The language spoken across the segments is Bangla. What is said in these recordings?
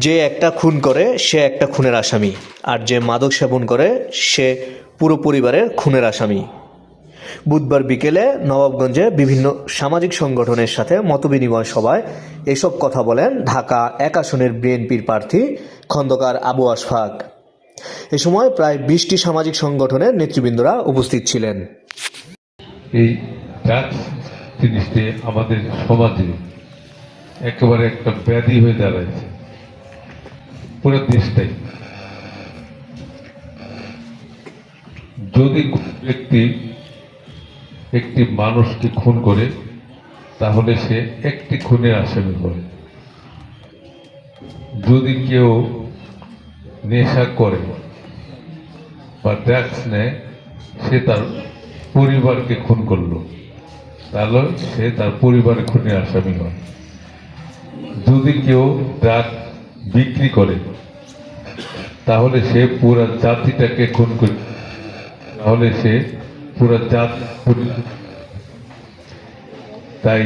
যে একটা খুন করে সে একটা খুনের আসামি, আর যে মাদক সেবন করে সে পুরো পরিবারের খুনের আসামি। বুধবার বিকেলে নবাবগঞ্জে বিভিন্ন সামাজিক সংগঠনের সাথে মতবিনিময় সভায় এসব কথা বলেন ঢাকা ১ আসনের বিএনপির প্রার্থী খন্দকার আবু আশফাক। এ সময় প্রায় ২০টি সামাজিক সংগঠনের নেতৃবৃন্দরা উপস্থিত ছিলেন। এই ড্রাগস জিনিসটি আমাদের সমাজে একেবারে একটা ব্যাধি হয়ে দাঁড়াইছে, পুরো দেশটাই। যদি ব্যক্তি একটি মানুষকে খুন করে তাহলে সে একটি খুনের আসামি হয়। যদি কেউ নেশা করে বা ড্রাগস নেয়, সে তার পরিবারকে খুন করলো, তাহলে সে তার পরিবারের খুনের আসামি হয়। যদি কেউ ড্রাগ বিক্রি করে তাহলে সে পুরা জাতিটাকে খুন করে, তাহলে সে পুরা জাতি। তাই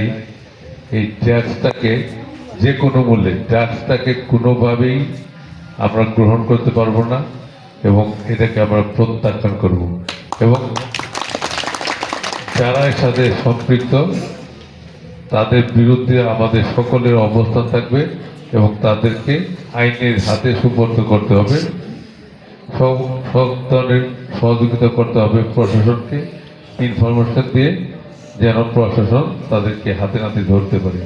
এই ড্রাগসটাকে যে কোনো মূল্যে, ড্রাগসটাকে কোনোভাবেই আমরা গ্রহণ করতে পারবো না এবং এটাকে আমরা প্রত্যাখ্যান করব। এবং যারা এর সাথে সম্পৃক্ত তাদের বিরুদ্ধে আমাদের সকলের অবস্থান থাকবে এবং তাদেরকে আইনের হাতে সুপর্দ করতে হবে। সব ধরনের সহযোগিতা করতে হবে প্রশাসনকে, ইনফরমেশন দিয়ে, যেন প্রশাসন তাদেরকে হাতে নাতে ধরতে পারে।